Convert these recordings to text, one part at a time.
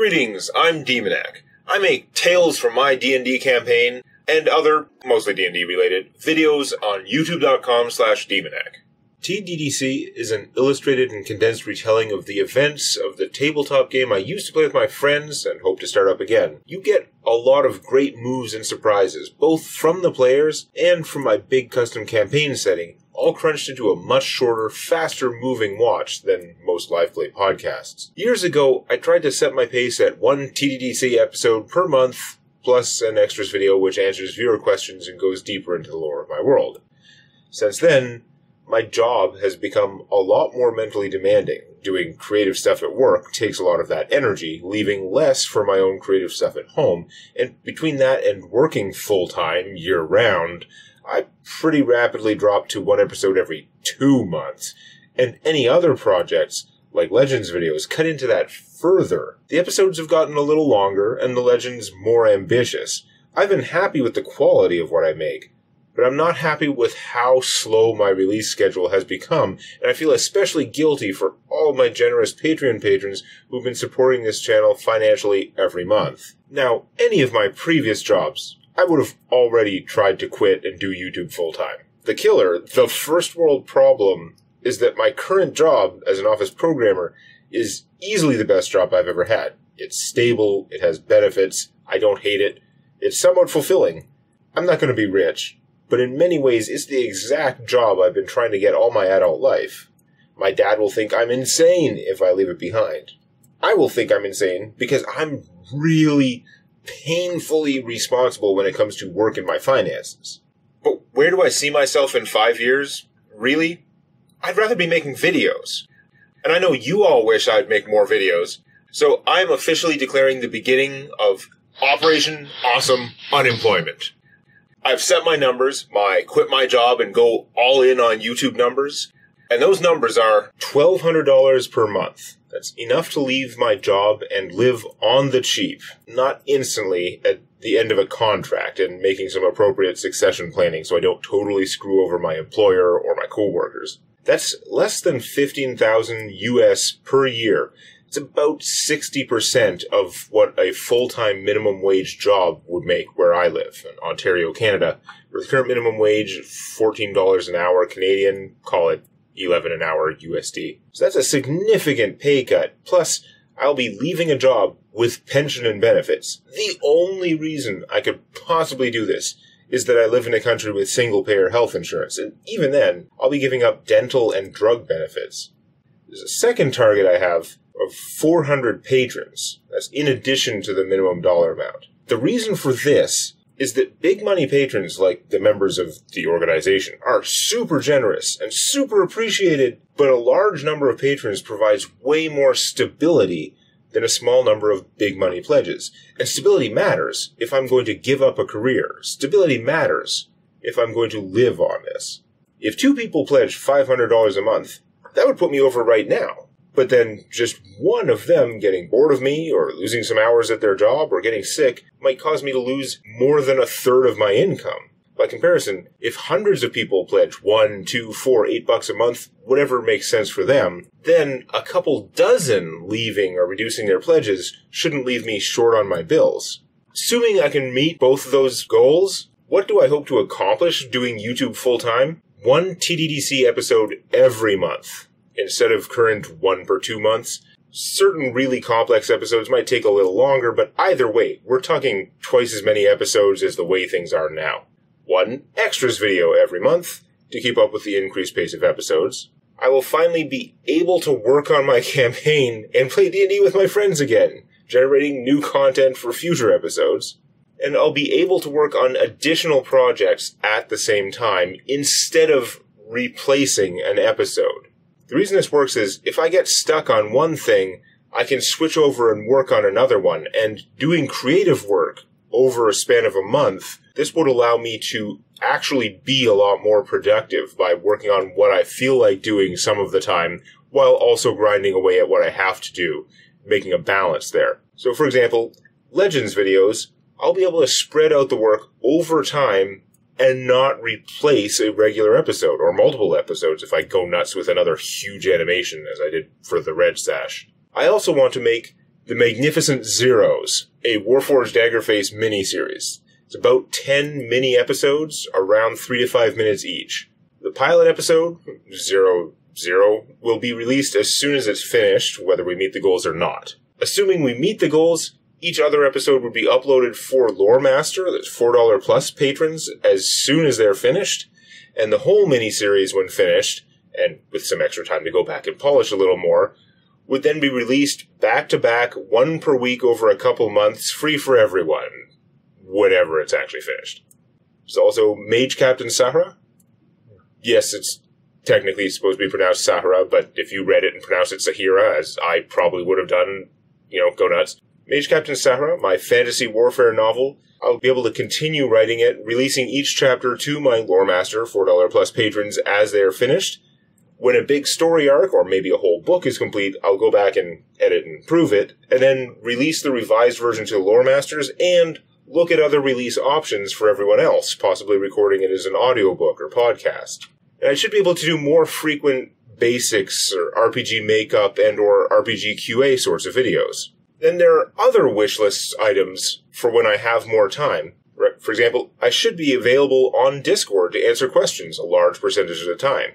Greetings, I'm Demonac. I make tales from my D&D campaign and other, mostly D&D related, videos on youtube.com/Demonac. TDDC is an illustrated and condensed retelling of the events of the tabletop game I used to play with my friends and hope to start up again. You get a lot of great moves and surprises, both from the players and from my big custom campaign setting, all crunched into a much shorter, faster-moving watch than most live play podcasts. Years ago, I tried to set my pace at one TDDC episode per month, plus an extras video which answers viewer questions and goes deeper into the lore of my world. Since then, my job has become a lot more mentally demanding. Doing creative stuff at work takes a lot of that energy, leaving less for my own creative stuff at home, and between that and working full-time, year-round, I pretty rapidly dropped to one episode every 2 months, and any other projects, like Legends videos, cut into that further. The episodes have gotten a little longer, and the Legends more ambitious. I've been happy with the quality of what I make, but I'm not happy with how slow my release schedule has become, and I feel especially guilty for all of my generous Patreon patrons who've been supporting this channel financially every month. Now, any of my previous jobs, I would have already tried to quit and do YouTube full-time. The killer, the first world problem, is that my current job as an office programmer is easily the best job I've ever had. It's stable, it has benefits, I don't hate it, it's somewhat fulfilling. I'm not going to be rich, but in many ways it's the exact job I've been trying to get all my adult life. My dad will think I'm insane if I leave it behind. I will think I'm insane because I'm really painfully responsible when it comes to work and my finances. But where do I see myself in 5 years? Really? I'd rather be making videos. And I know you all wish I'd make more videos, so I'm officially declaring the beginning of Operation Awesome Unemployment. I've set my numbers, my quit my job and go all in on YouTube numbers, and those numbers are $1,200 per month. That's enough to leave my job and live on the cheap, not instantly at the end of a contract, and making some appropriate succession planning so I don't totally screw over my employer or my coworkers. That's less than $15,000 US per year. It's about 60% of what a full-time minimum wage job would make where I live, in Ontario, Canada. With current minimum wage, $14 an hour Canadian, call it $11 an hour USD. So that's a significant pay cut. Plus, I'll be leaving a job with pension and benefits. The only reason I could possibly do this is that I live in a country with single-payer health insurance, and even then, I'll be giving up dental and drug benefits. There's a second target I have of 400 patrons. That's in addition to the minimum dollar amount. The reason for this is that big money patrons, like the members of the organization, are super generous and super appreciated, but a large number of patrons provides way more stability than a small number of big money pledges. And stability matters if I'm going to give up a career. Stability matters if I'm going to live on this. If 2 people pledge $500 a month, that would put me over right now. But then just one of them getting bored of me or losing some hours at their job or getting sick might cause me to lose more than a third of my income. By comparison, if hundreds of people pledge $1, $2, $4, $8 a month, whatever makes sense for them, then a couple dozen leaving or reducing their pledges shouldn't leave me short on my bills. Assuming I can meet both of those goals, what do I hope to accomplish doing YouTube full-time? 1 TDDC episode every month, instead of current 1 per 2 months. Certain really complex episodes might take a little longer, but either way, we're talking twice as many episodes as the way things are now. 1 extras video every month to keep up with the increased pace of episodes. I will finally be able to work on my campaign and play D&D with my friends again, generating new content for future episodes. And I'll be able to work on additional projects at the same time instead of replacing an episode. The reason this works is if I get stuck on one thing, I can switch over and work on another one, and doing creative work over a span of a month, this would allow me to actually be a lot more productive by working on what I feel like doing some of the time, while also grinding away at what I have to do, making a balance there. So for example, Legends videos, I'll be able to spread out the work over time and not replace a regular episode, or multiple episodes if I go nuts with another huge animation, as I did for the Red Sash. I also want to make The Magnificent Zeros, a Warforged Daggerface miniseries. It's about 10 mini-episodes, around 3 to 5 minutes each. The pilot episode, 00, will be released as soon as it's finished, whether we meet the goals or not. Assuming we meet the goals, each other episode would be uploaded for Loremaster, that's $4 plus patrons, as soon as they're finished, and the whole miniseries, when finished, and with some extra time to go back and polish a little more, would then be released back-to-back, one per week over a couple months, free for everyone, whenever it's actually finished. There's also Mage Captain Sahara. Yes, it's technically supposed to be pronounced Sahara, but if you read it and pronounced it Sahira, as I probably would have done, go nuts. Mage Captain Sahara, my fantasy warfare novel. I'll be able to continue writing it, releasing each chapter to my Loremaster, $4 plus patrons, as they are finished. When a big story arc, or maybe a whole book is complete, I'll go back and edit and improve it, and then release the revised version to the Loremasters, and look at other release options for everyone else, possibly recording it as an audiobook or podcast. And I should be able to do more frequent basics, or RPG makeup, and or RPG QA sorts of videos. Then there are other wishlist items for when I have more time. For example, I should be available on Discord to answer questions a large percentage of the time.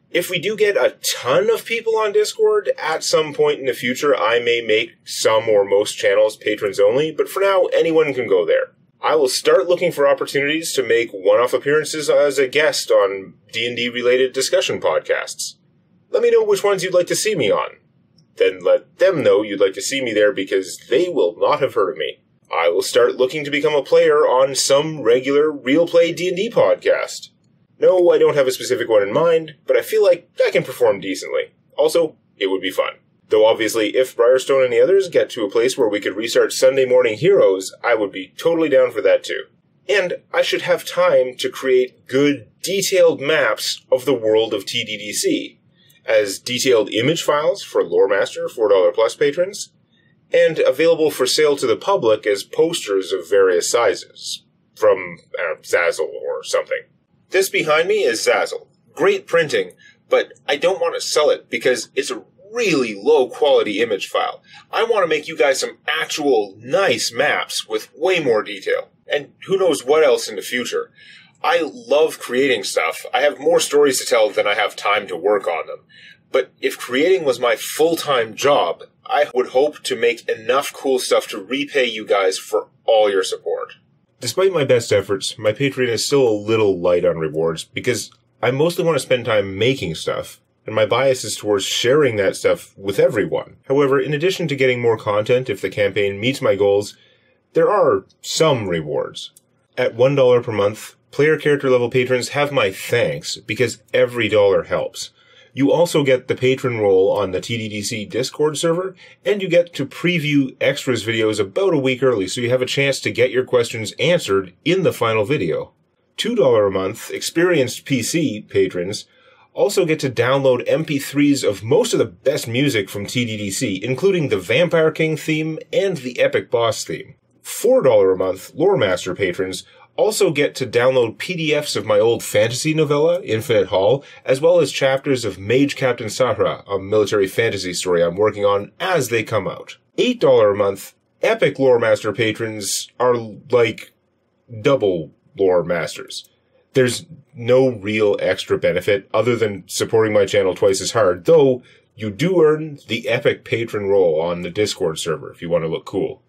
If we do get a ton of people on Discord, at some point in the future, I may make some or most channels patrons only, but for now, anyone can go there. I will start looking for opportunities to make one-off appearances as a guest on D&D related discussion podcasts. Let me know which ones you'd like to see me on. Then let them know you'd like to see me there because they will not have heard of me. I will start looking to become a player on some regular Real Play D&D podcast. No, I don't have a specific one in mind, but I feel like I can perform decently. Also, it would be fun. Though obviously, if Briarstone and the others get to a place where we could restart Sunday Morning Heroes, I would be totally down for that too. And I should have time to create good, detailed maps of the world of TDDC, as detailed image files for Loremaster, $4 plus patrons, and available for sale to the public as posters of various sizes, from Zazzle or something. This behind me is Zazzle. Great printing, but I don't want to sell it because it's a really low-quality image file. I want to make you guys some actual nice maps with way more detail, and who knows what else in the future. I love creating stuff. I have more stories to tell than I have time to work on them. But if creating was my full-time job, I would hope to make enough cool stuff to repay you guys for all your support. Despite my best efforts, my Patreon is still a little light on rewards because I mostly want to spend time making stuff, and my bias is towards sharing that stuff with everyone. However, in addition to getting more content if the campaign meets my goals, there are some rewards. At $1 per month, player character level patrons have my thanks because every dollar helps. You also get the patron role on the TDDC Discord server, and you get to preview extras videos about a week early so you have a chance to get your questions answered in the final video. $2 a month, experienced PC patrons also get to download MP3s of most of the best music from TDDC, including the Vampire King theme and the Epic Boss theme. $4 a month, Loremaster patrons also get to download PDFs of my old fantasy novella, Infinite Hall, as well as chapters of Mage Captain Sahara, a military fantasy story I'm working on as they come out. $8 a month, Epic Loremaster patrons are like double Loremasters. There's no real extra benefit other than supporting my channel twice as hard, though you do earn the Epic patron role on the Discord server if you want to look cool.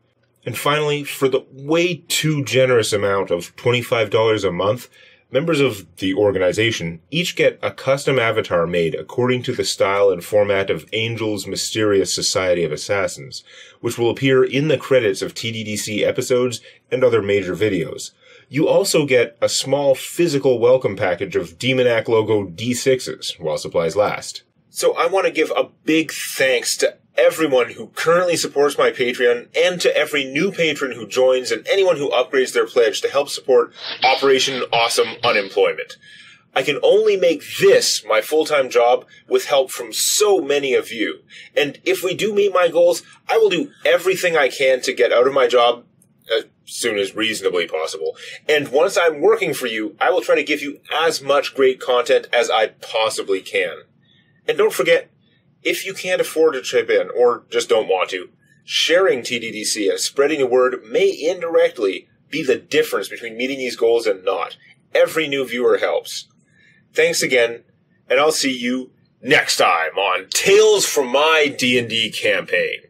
And finally, for the way too generous amount of $25 a month, members of the organization each get a custom avatar made according to the style and format of Angel's Mysterious Society of Assassins, which will appear in the credits of TDDC episodes and other major videos. You also get a small physical welcome package of Demonac logo D6s while supplies last. So I want to give a big thanks to everyone who currently supports my Patreon, and to every new patron who joins, and anyone who upgrades their pledge to help support Operation Awesome Unemployment. I can only make this my full-time job with help from so many of you. And if we do meet my goals, I will do everything I can to get out of my job as soon as reasonably possible. And once I'm working for you, I will try to give you as much great content as I possibly can. And don't forget, if you can't afford to chip in, or just don't want to, Sharing TDDC and spreading the word may indirectly be the difference between meeting these goals and not. Every new viewer helps. Thanks again, and I'll see you next time on Tales from My D&D Campaign.